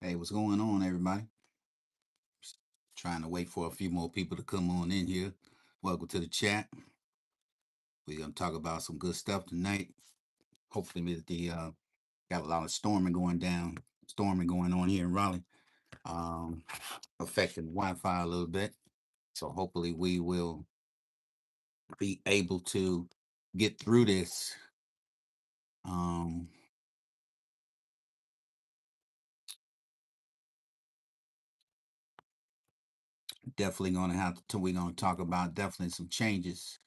Hey, what's going on, everybody? Just trying to wait for a few more people to come on in here. Welcome to the chat. We're gonna talk about some good stuff tonight. Hopefully, with the got a lot of storming going on here in Raleigh, um, affecting Wi-Fi a little bit. So hopefully, we will be able to get through this. Um, Definitely gonna have to. We're gonna talk about definitely some changes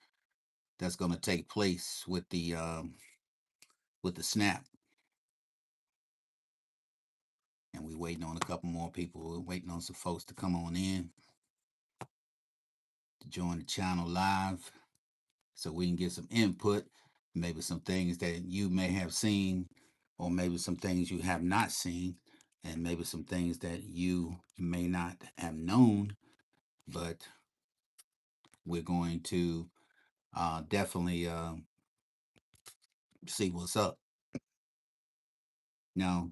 that's gonna take place with the snap. And we waiting on a couple more people. We're waiting on some folks to come on in to join the channel live so we can get some input, maybe some things that you may have seen, or maybe some things you have not seen, and maybe some things that you may not have known, but we're going to definitely see what's up. Now,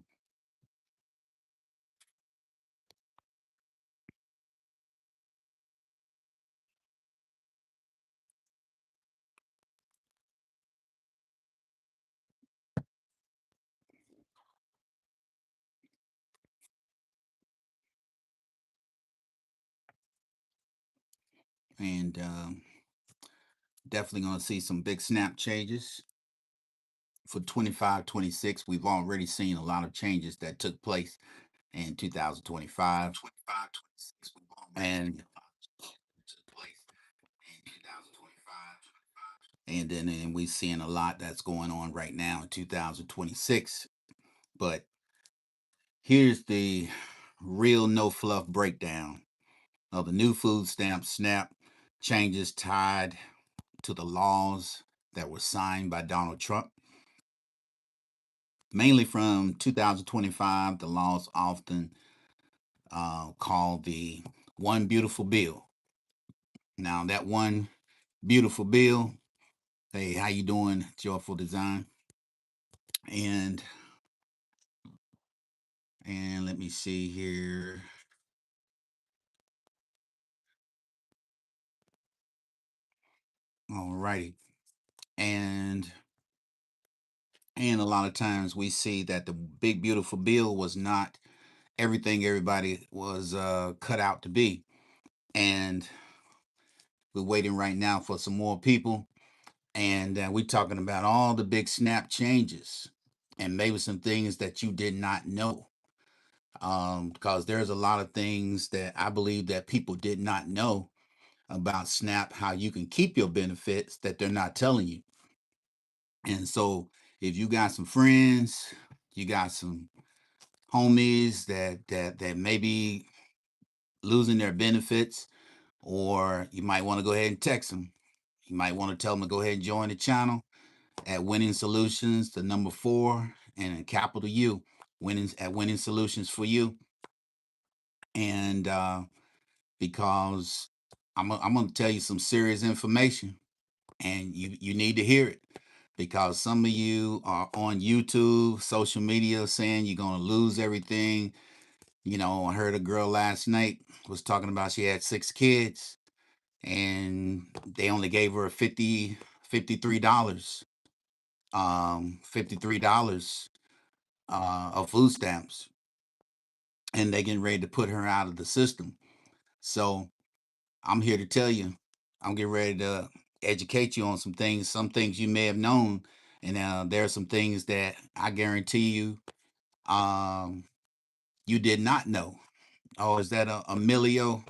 and definitely going to see some big snap changes for 25, 26. We've already seen a lot of changes that took place in 2025. And and then we seeing a lot that's going on right now in 2026. But here's the real no fluff breakdown of the new food stamp SNAP changes tied to the laws that were signed by Donald Trump. Mainly from 2025, the laws often called the One Beautiful Bill. Now that one beautiful bill, hey, how you doing, Joyful Design? And let me see here. All righty. And a lot of times we see that the big beautiful bill was not everything everybody was cut out to be. And we're waiting right now for some more people. And we're talking about all the big snap changes and maybe some things that you did not know. Because there's a lot of things that I believe that people did not know about SNAP, how you can keep your benefits that they're not telling you. And so if you got some friends, you got some homies that may be losing their benefits, or you might want to go ahead and text them. You might want to tell them to go ahead and join the channel at Winning Solutions, the number 4, and a capital U, Winning Solutions for you. And because I'm gonna tell you some serious information, and you need to hear it, because some of you are on YouTube, social media, saying you're gonna lose everything. You know, I heard a girl last night was talking about she had 6 kids, and they only gave her $53, $53 of food stamps, and they getting ready to put her out of the system. So I'm here to tell you, I'm getting ready to educate you on some things you may have known, and there are some things that I guarantee you, um, you did not know. Oh, is that Emilio?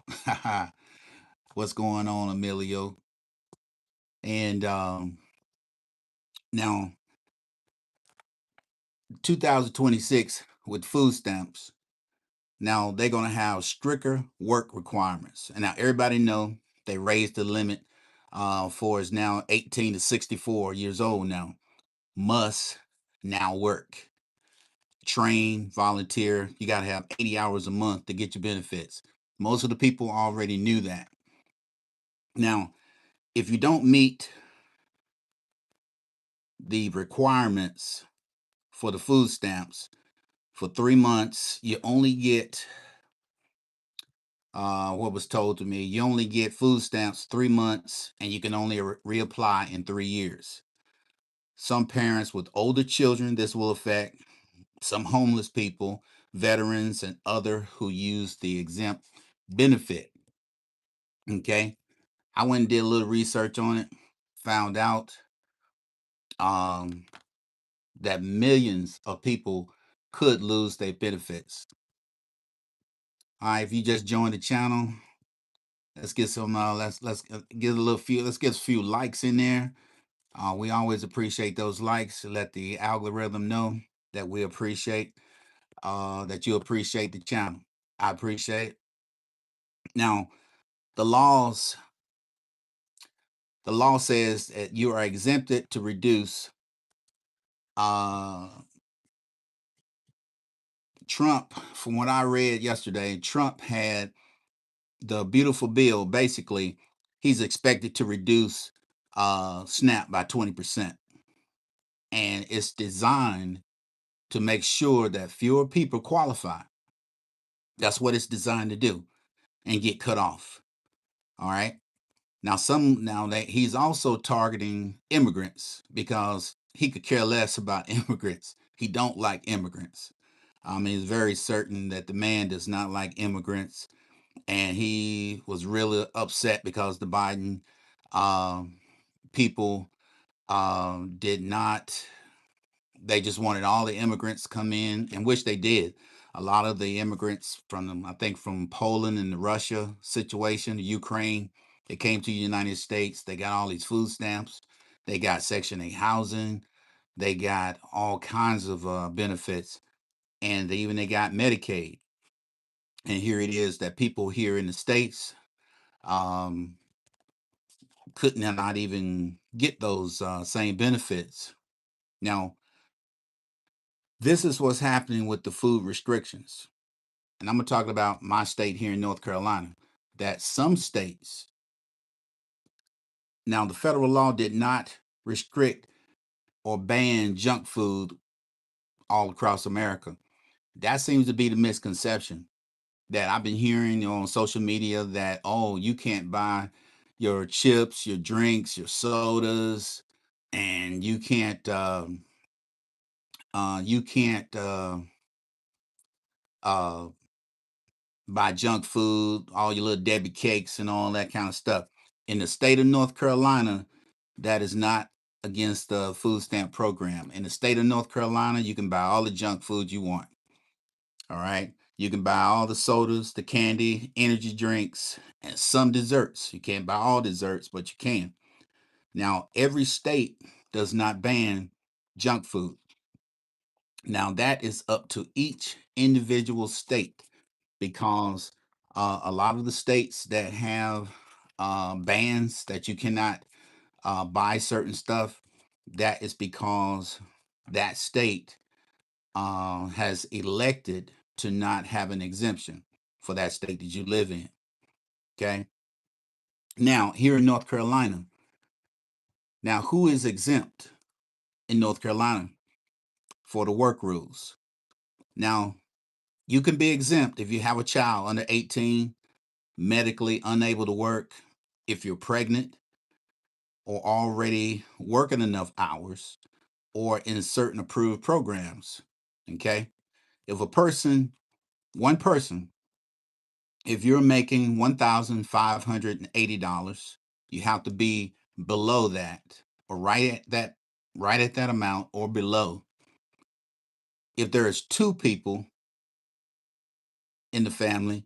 What's going on, Emilio? And now, 2026 with food stamps. Now they're gonna have stricter work requirements. And now everybody know they raised the limit for is now 18 to 64 years old now. Must now work. Train, volunteer. You gotta have 80 hours a month to get your benefits. Most of the people already knew that. Now, if you don't meet the requirements for the food stamps for 3 months. You only get what was told to me. You only get food stamps 3 months, and you can only reapply in 3 years. Some parents with older children, this will affect. Some homeless people, veterans, and other who use the exempt benefit. Okay, I went and did a little research on it. Found out um, that millions of people could lose their benefits. All right, if you just joined the channel, let's get some. Let's get a little few. Let's get a few likes in there. We always appreciate those likes to let the algorithm know that we appreciate that you appreciate the channel. I appreciate it. Now, the laws the law says that you are exempted to reduce. Uh, Trump, from what I read yesterday, Trump had the beautiful bill. Basically, he's expected to reduce SNAP by 20%. And it's designed to make sure that fewer people qualify. That's what it's designed to do and get cut off. All right. Now that he's also targeting immigrants because he could care less about immigrants. He don't like immigrants. He's very certain that the man does not like immigrants, and he was really upset because the Biden um, people did not. They just wanted all the immigrants to come in, and which they did. A lot of the immigrants from, I think, from Poland and the Russia situation, the Ukraine, they came to the United States. They got all these food stamps. They got Section 8 housing. They got all kinds of benefits, and they got Medicaid. And here it is that people here in the States um, could not even get those same benefits. Now, this is what's happening with the food restrictions. And I'm going to talk about my state here in North Carolina, that some states, now the federal law did not restrict or ban junk food all across America. That seems to be the misconception that I've been hearing on social media that, oh, you can't buy your chips, your drinks, your sodas, and you can't buy junk food, all your little Debbie cakes and all that kind of stuff. In the state of North Carolina, that is not against the food stamp program. In the state of North Carolina, you can buy all the junk food you want. All right. You can buy all the sodas, the candy, energy drinks, and some desserts. You can't buy all desserts, but you can. Now, every state does not ban junk food. Now, that is up to each individual state because a lot of the states that have bans that you cannot buy certain stuff, that is because that state has elected to not have an exemption for that state that you live in. Okay. Now, here in North Carolina, now who is exempt in North Carolina for the work rules? Now, you can be exempt if you have a child under 18, medically unable to work, if you're pregnant or already working enough hours or in certain approved programs. Okay. If one person, if you're making $1,580, you have to be below that or right at that amount or below. If there is two people in the family,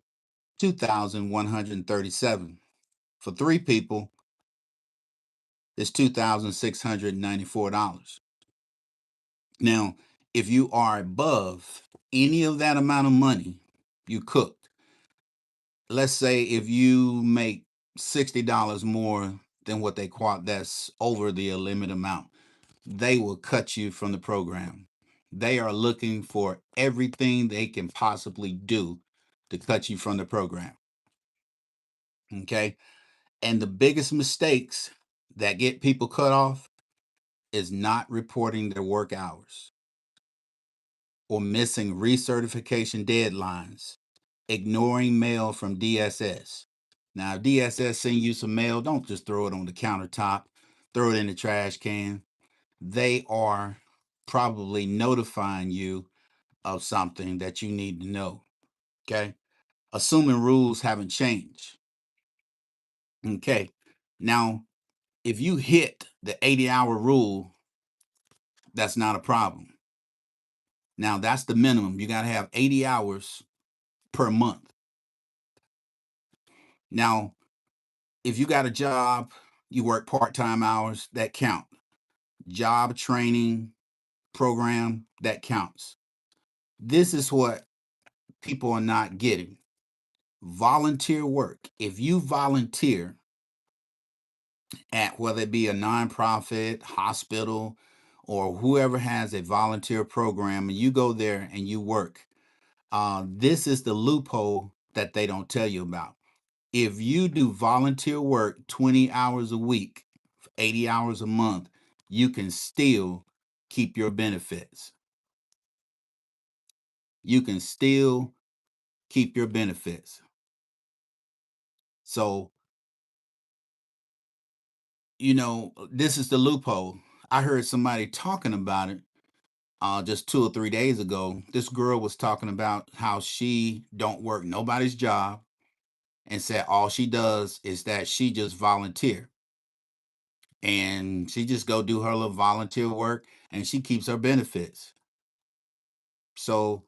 2,137. For three people, it's $2,694. Now, if you are above any of that amount of money you cooked, let's say if you make $60 more than what they quote, that's over the limit amount, they will cut you from the program. They are looking for everything they can possibly do to cut you from the program. Okay. And the biggest mistakes that get people cut off is not reporting their work hours. or missing recertification deadlines, ignoring mail from DSS. Now, if DSS send you some mail, don't just throw it on the countertop, throw it in the trash can. They are probably notifying you of something that you need to know. Okay. Assuming rules haven't changed. Okay. Now, if you hit the 80-hour rule, that's not a problem. Now, that's the minimum. You got to have 80 hours per month. Now, if you got a job, you work part-time hours, that count. Job training program, that counts. This is what people are not getting. Volunteer work. If you volunteer at whether it be a nonprofit, hospital, or whoever has a volunteer program, and you go there and you work, this is the loophole that they don't tell you about. If you do volunteer work 20 hours a week, 80 hours a month, you can still keep your benefits. You can still keep your benefits. So, this is the loophole. I heard somebody talking about it just 2 or 3 days ago. This girl was talking about how she don't work nobody's job and said all she does is that she just volunteer and she just go do her little volunteer work and she keeps her benefits. So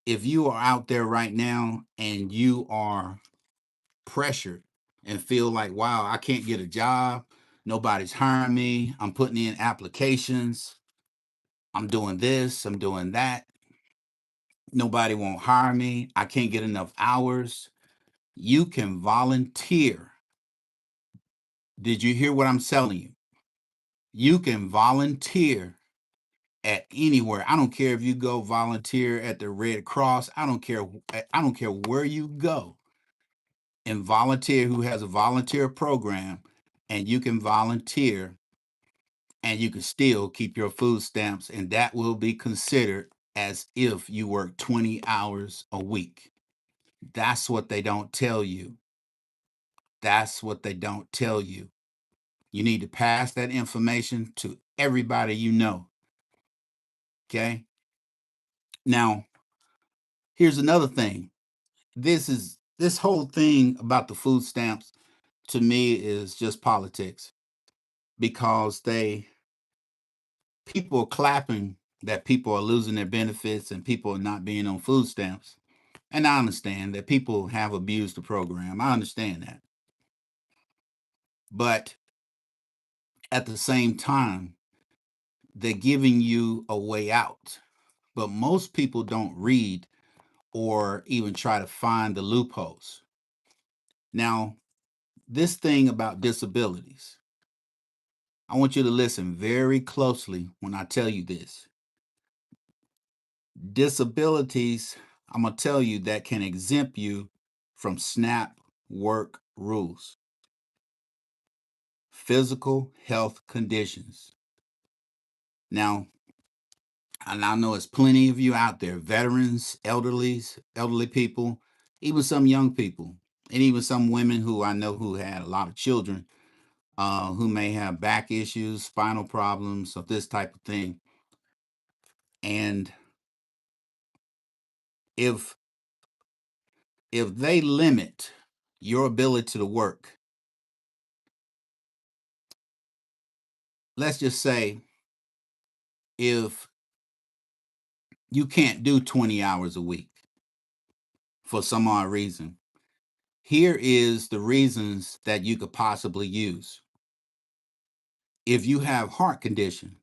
if you are out there right now and you are pressured and feel like, wow, I can't get a job, nobody's hiring me, I'm putting in applications, I'm doing this, I'm doing that, nobody won't hire me, I can't get enough hours, you can volunteer. Did you hear what I'm telling you? You can volunteer at anywhere. I don't care if you go volunteer at the Red Cross. I don't care where you go and volunteer who has a volunteer program, and you can volunteer and you can still keep your food stamps, and that will be considered as if you work 20 hours a week. That's what they don't tell you. That's what they don't tell you. You need to pass that information to everybody you know. Okay? Now, here's another thing. This whole thing about the food stamps to me is just politics because people are clapping that people are losing their benefits and people are not being on food stamps. And I understand that people have abused the program. I understand that. But at the same time, they're giving you a way out. But most people don't read or even try to find the loopholes. Now, this thing about disabilities, I want you to listen very closely when I tell you this. Disabilities, I'm going to tell you, that can exempt you from SNAP work rules. Physical health conditions. Now, and I know there's plenty of you out there, veterans, elderly people, even some young people, and even some women who I know who had a lot of children who may have back issues, spinal problems, of this type of thing. And if they limit your ability to work, let's just say if you can't do 20 hours a week for some odd reason, here is the reasons that you could possibly use. If you have heart condition,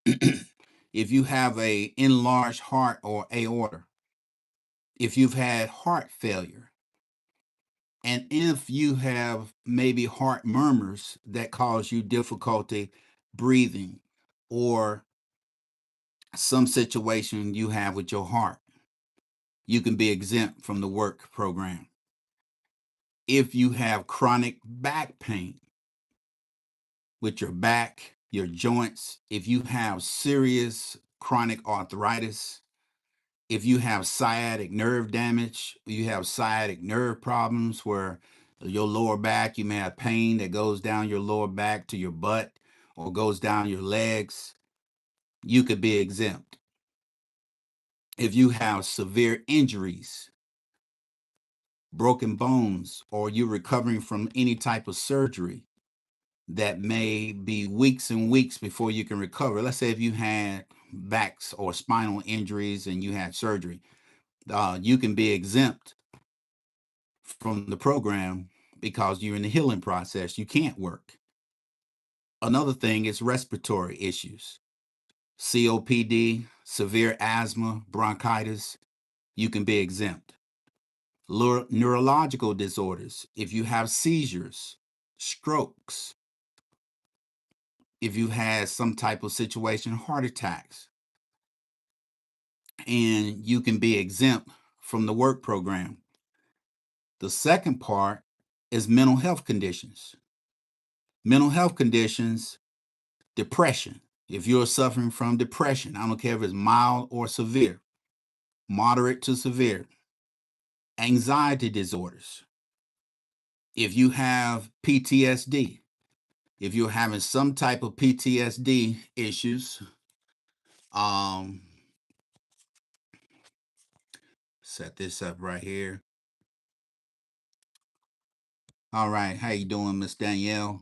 if you have a enlarged heart or aorta, if you've had heart failure, and if you have maybe heart murmurs that cause you difficulty breathing, or some situation you have with your heart, you can be exempt from the work program. If you have chronic back pain with your back, your joints, if you have serious chronic arthritis, If you have sciatic nerve damage, you have sciatic nerve problems where your lower back, you may have pain that goes down your lower back to your butt or goes down your legs, you could be exempt. If you have severe injuries, broken bones, or you're recovering from any type of surgery that may be weeks and weeks before you can recover. Let's say if you had backs or spinal injuries and you had surgery, you can be exempt from the program because you're in the healing process. You can't work. Another thing is respiratory issues, COPD, severe asthma, bronchitis. You can be exempt. Neurological disorders, if you have seizures, strokes, if you had some type of situation, heart attacks, and you can be exempt from the work program. The second part is mental health conditions. Mental health conditions, depression. If you're suffering from depression, I don't care if it's mild or severe, moderate to severe, anxiety disorders. If you have PTSD, if you're having some type of PTSD issues, um, set this up right here. All right, how you doing, Miss Danielle?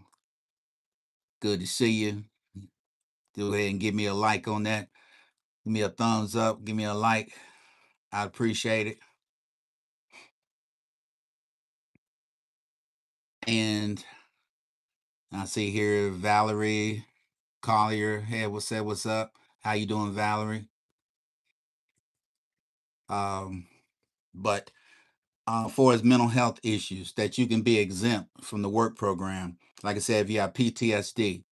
Good to see you. Go ahead and give me a like on that. Give me a thumbs up. Give me a like. I'd appreciate it. And I see here Valerie Collier. Hey, what's up? What's up? How you doing, Valerie? Um, but for as mental health issues that you can be exempt from the work program. Like I said, if you have PTSD,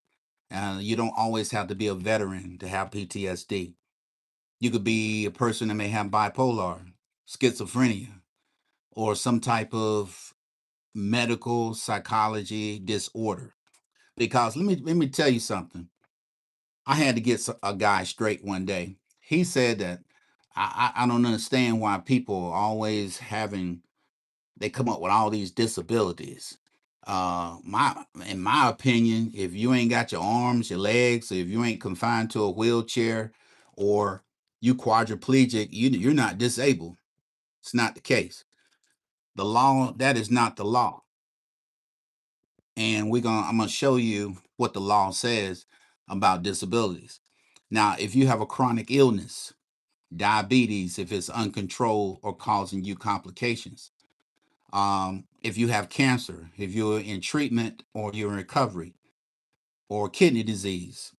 you don't always have to be a veteran to have PTSD. You could be a person that may have bipolar, schizophrenia, or some type of medical psychology disorder. Because let me tell you something. I had to get a guy straight one day. He said that I don't understand why people are always having they come up with all these disabilities. My in my opinion, if you ain't got your arms, your legs, if you ain't confined to a wheelchair, or you quadriplegic, you're not disabled. It's not the case. The law, that is not the law. And I'm gonna show you what the law says about disabilities. Now, if you have a chronic illness, diabetes, if it's uncontrolled or causing you complications, if you have cancer, if you're in treatment or you're in recovery, or kidney disease,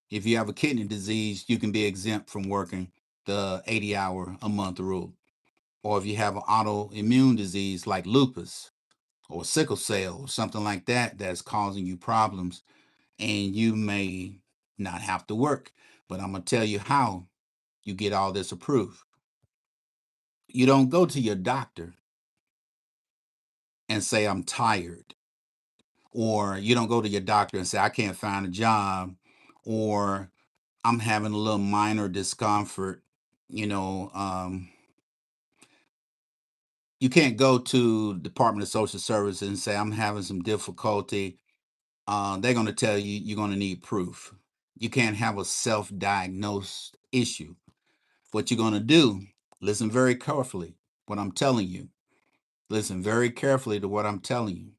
if you have a kidney disease, you can be exempt from working the 80-hour a month rule. Or if you have an autoimmune disease like lupus or sickle cell or something like that that's causing you problems, and you may not have to work. But I'm going to tell you how you get all this approved. You don't go to your doctor and say, I'm tired. Or you don't go to your doctor and say, I can't find a job. Or I'm having a little minor discomfort. You know, you can't go to Department of Social Services and say, I'm having some difficulty. They're going to tell you you're going to need proof. You can't have a self diagnosed issue. What you're going to do, listen very carefully what I'm telling you. Listen very carefully to what I'm telling you.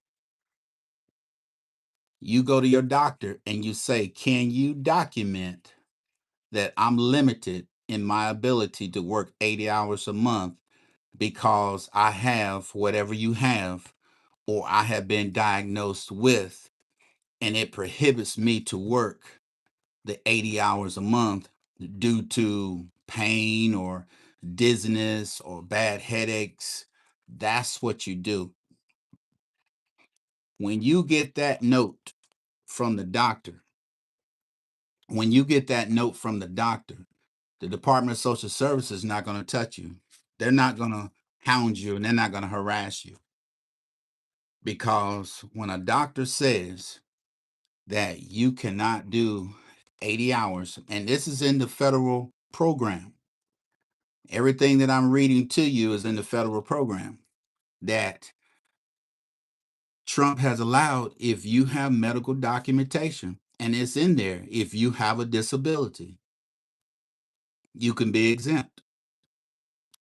You go to your doctor and you say, can you document that I'm limited in my ability to work 80 hours a month because I have whatever you have, or I have been diagnosed with, and it prohibits me to work the 80 hours a month due to pain or dizziness or bad headaches. That's what you do. When you get that note from the doctor, when you get that note from the doctor, the Department of Social Services is not going to touch you. They're not going to hound you and they're not going to harass you. Because when a doctor says that you cannot do 80 hours, and this is in the federal program, Everything that I'm reading to you is in the federal program that Trump has allowed. If you have medical documentation, and it's in there, if you have a disability, you can be exempt.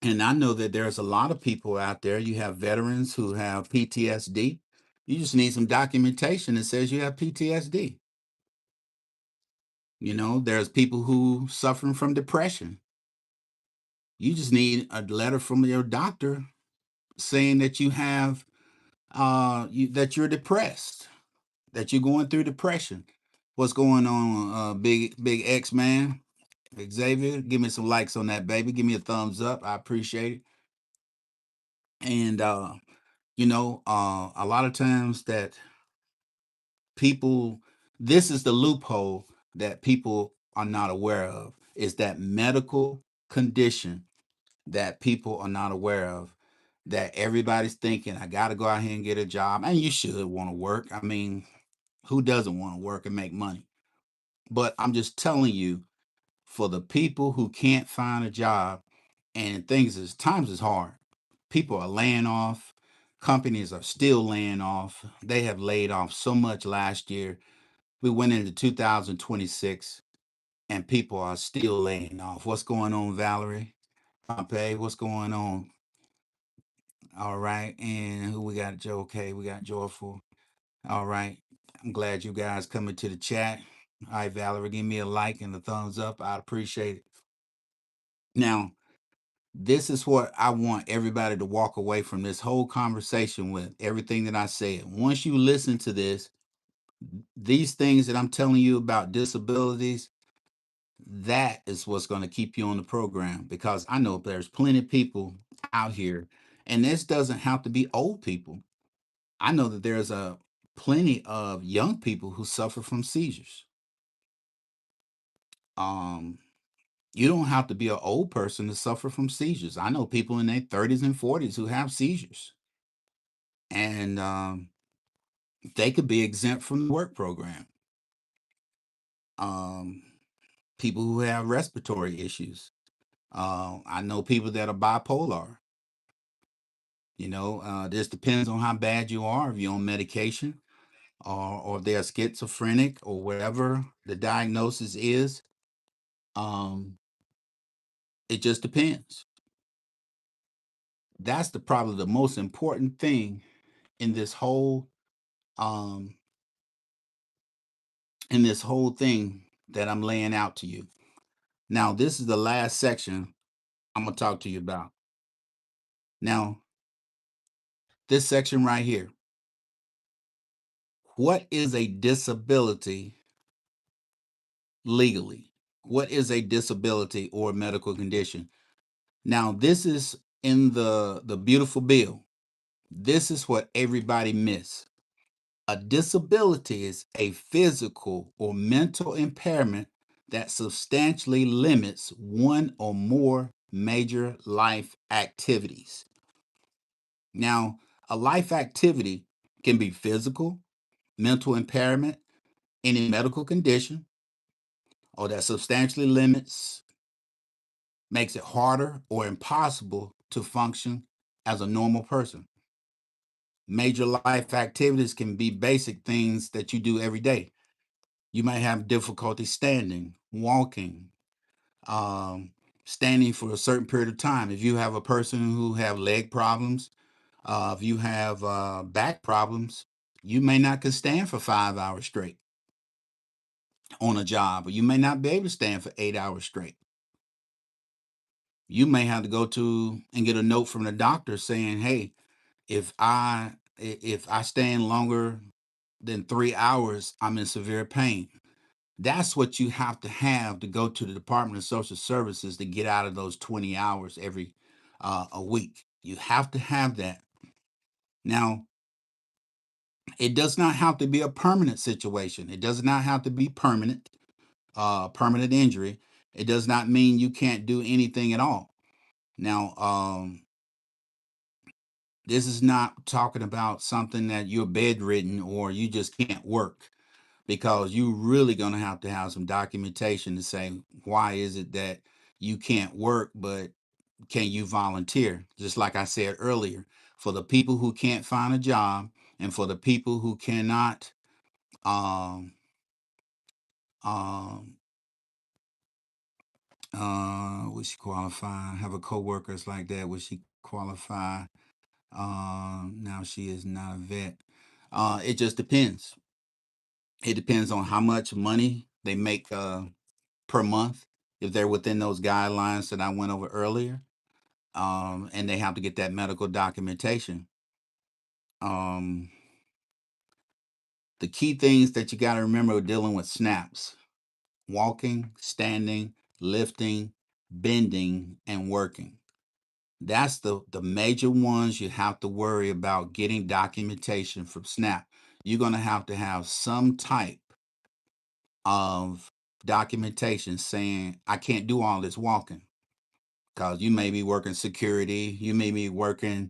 And I know that there's a lot of people out there. You have veterans who have PTSD. You just need some documentation that says you have PTSD. There's people who suffering from depression. You just need a letter from your doctor saying that you have that you're depressed, that you're going through depression. What's going on, big X man? Xavier, give me some likes on that, baby. Give me a thumbs up. I appreciate it. And a lot of times that people, this is the loophole that people are not aware of, is that medical condition that people are not aware of, that everybody's thinking, I got to go out here and get a job. And you should want to work. I mean, who doesn't want to work and make money? But I'm just telling you, for the people who can't find a job, and times is hard. People are laying off. Companies are still laying off. They have laid off so much last year. We went into 2026 and people are still laying off. What's going on, Valerie? Pompey, what's going on? All right. And who we got? Joe. Okay, we got Joyful. All right. I'm glad you guys coming to the chat. All right, Valerie, give me a like and a thumbs up. I'd appreciate it. Now, this is what I want everybody to walk away from this whole conversation with, everything that I said. Once you listen to this, these things that I'm telling you about disabilities, that is what's going to keep you on the program, because I know there's plenty of people out here, and this doesn't have to be old people. I know that there's a plenty of young people who suffer from seizures. Um, you don't have to be an old person to suffer from seizures. I know people in their 30s and 40s who have seizures, and they could be exempt from the work program. Um, People who have respiratory issues. I know people that are bipolar. This depends on how bad you are, if you're on medication, or if they're schizophrenic or whatever the diagnosis is. Um, it just depends. That's probably the most important thing in this whole um, thing that I'm laying out to you. Now, this is the last section I'm gonna talk to you about. Now, this section right here. What is a disability legally? What is a disability or medical condition? Now, this is in the beautiful bill. This is what everybody miss. A disability is a physical or mental impairment that substantially limits one or more major life activities. Now, a life activity can be physical, mental impairment, any medical condition, or that substantially limits, makes it harder or impossible to function as a normal person. Major life activities can be basic things that you do every day. You might have difficulty standing, walking, um, standing for a certain period of time. If you have a person who have leg problems, if you have back problems, you may not can stand for 5 hours straight on a job, or you may not be able to stand for 8 hours straight. You may have to go to and get a note from the doctor saying, "Hey, if I stand longer than 3 hours, I'm in severe pain." That's what you have to go to the Department of Social Services to get out of those 20 hours every a week. You have to have that. Now, it does not have to be a permanent situation. It does not have to be permanent injury. It does not mean you can't do anything at all. Now, this is not talking about something that you're bedridden or you just can't work, because you really going to have some documentation to say why is it that you can't work, but can you volunteer? Just like I said earlier, for the people who can't find a job and for the people who cannot um, um, would she qualify? Have a coworkers like that. Would she qualify? Now she is not a vet. It just depends. It depends on how much money they make per month. If they're within those guidelines that I went over earlier, and they have to get that medical documentation. Um, the key things that you got to remember dealing with SNAPs: walking, standing, lifting, bending, and working. That's the major ones you have to worry about getting documentation from SNAP. You're going to have some type of documentation saying, I can't do all this walking, because you may be working security, you may be working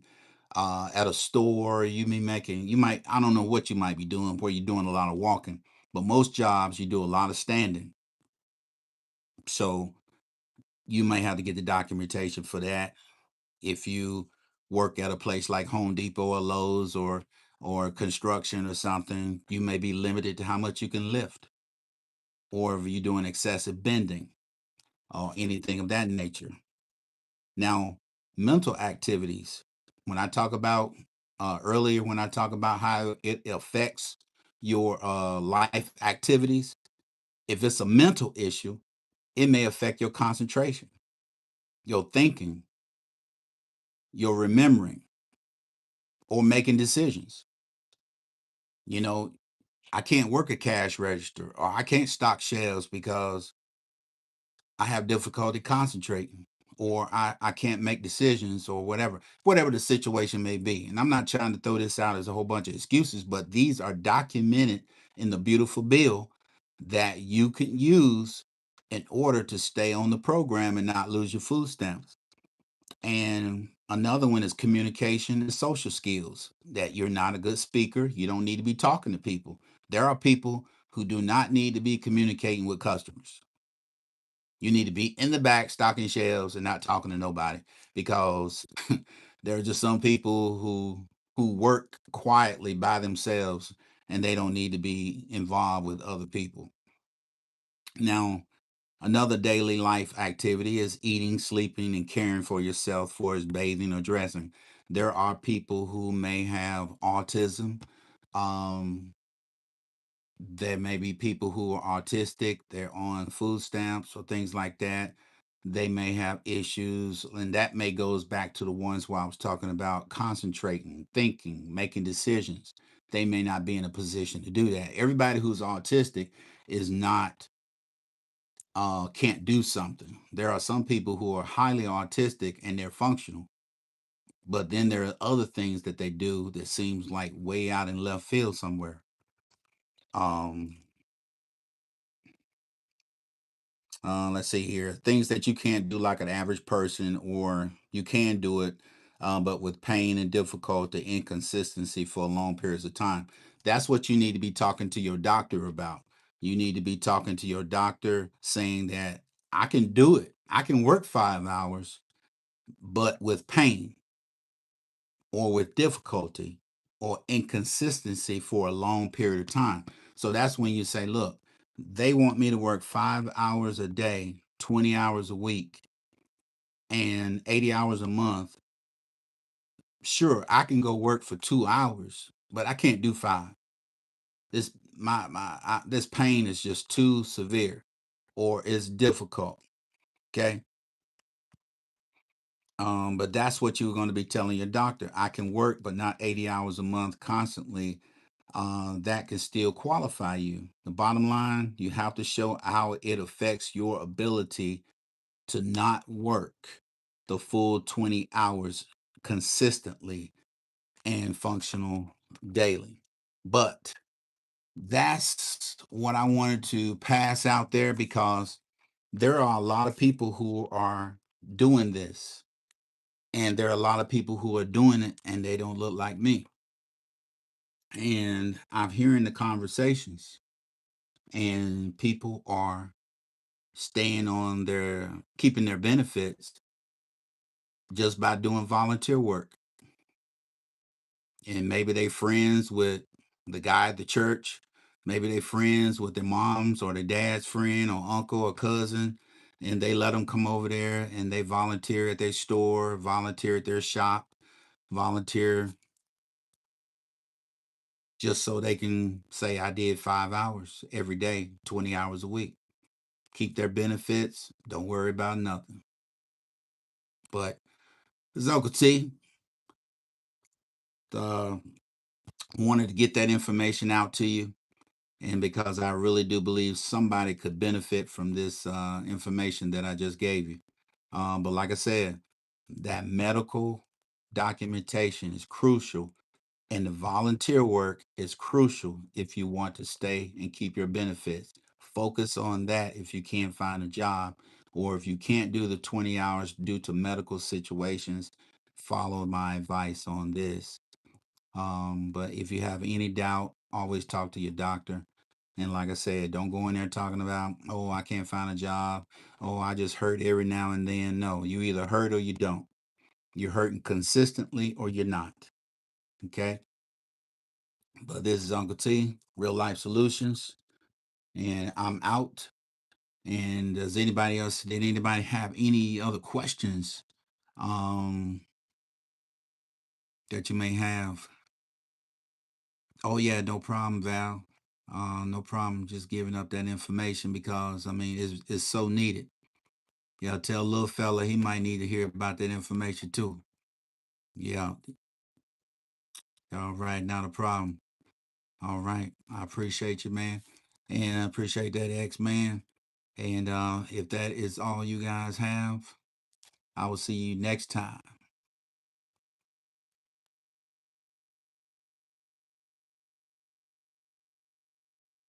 at a store, you might, I don't know what you might be doing where you're doing a lot of walking, but most jobs you do a lot of standing. So you may have to get the documentation for that. If you work at a place like Home Depot or Lowe's or construction or something, you may be limited to how much you can lift, or if you're doing excessive bending or anything of that nature. Now, mental activities, when I talk about earlier, when I talk about how it affects your life activities, if it's a mental issue, it may affect your concentration, your thinking, your remembering, or making decisions. You know, I can't work a cash register or I can't stock shelves because I have difficulty concentrating, or I can't make decisions, or whatever the situation may be. And I'm not trying to throw this out as a whole bunch of excuses, but these are documented in the beautiful bill that you can use in order to stay on the program and not lose your food stamps. And another one is communication and social skills, that you're not a good speaker. You don't need to be talking to people. There are people who do not need to be communicating with customers. You need to be in the back stocking shelves and not talking to nobody, because there are just some people who work quietly by themselves and they don't need to be involved with other people. Now, another daily life activity is eating, sleeping, and caring for yourself, for as bathing or dressing. There are people who may have autism. Um, there may be people who are autistic, they're on food stamps or things like that. They may have issues, and that may goes back to the ones where I was talking about concentrating, thinking, making decisions. They may not be in a position to do that. Everybody who's autistic is not can't do something. There are some people who are highly autistic and they're functional, but then there are other things that they do that seems like way out in left field somewhere. Um, let's see here. Things that you can't do like an average person, or you can do it, but with pain and difficulty, inconsistency for long periods of time. That's what you need to be talking to your doctor about. You need to be talking to your doctor saying that I can do it. I can work 5 hours, but with pain or with difficulty or inconsistency for a long period of time. So that's when you say, look, they want me to work 5 hours a day, 20 hours a week, and 80 hours a month. Sure, I can go work for 2 hours, but I can't do five. This pain is just too severe, or it's difficult. Okay. But that's what you're going to be telling your doctor. I can work, but not 80 hours a month constantly. That can still qualify you. The bottom line, you have to show how it affects your ability to not work the full 20 hours consistently and functional daily. But that's what I wanted to pass out there, because there are a lot of people who are doing this, and there are a lot of people who are doing it and they don't look like me. And I'm hearing the conversations, and people are staying on their keeping their benefits just by doing volunteer work. And maybe they friends with the guy at the church. Maybe they friends with their mom's or their dad's friend or uncle or cousin, and they let them come over there and they volunteer at their store, volunteer at their shop, volunteer just so they can say I did 5 hours every day, 20 hours a week. Keep their benefits. Don't worry about nothing. But this is Uncle T. Uh, wanted to get that information out to you. And because I really do believe somebody could benefit from this information that I just gave you. But like I said, that medical documentation is crucial, and the volunteer work is crucial if you want to stay and keep your benefits. Focus on that if you can't find a job, or if you can't do the 20 hours due to medical situations, follow my advice on this. But if you have any doubt, always talk to your doctor. And like I said, don't go in there talking about, oh, I can't find a job. Oh, I just hurt every now and then. No, you either hurt or you don't. You're hurting consistently or you're not. Okay. But this is Uncle T, Real Life Solutions. And I'm out. And did anybody have any other questions um, that you may have? Oh yeah, no problem, Val. No problem. Just giving up that information because I mean it's so needed. Yeah, tell little fella he might need to hear about that information too. Yeah. All right, not a problem. All right, I appreciate you, man, and I appreciate that X man. And if that is all you guys have, I will see you next time.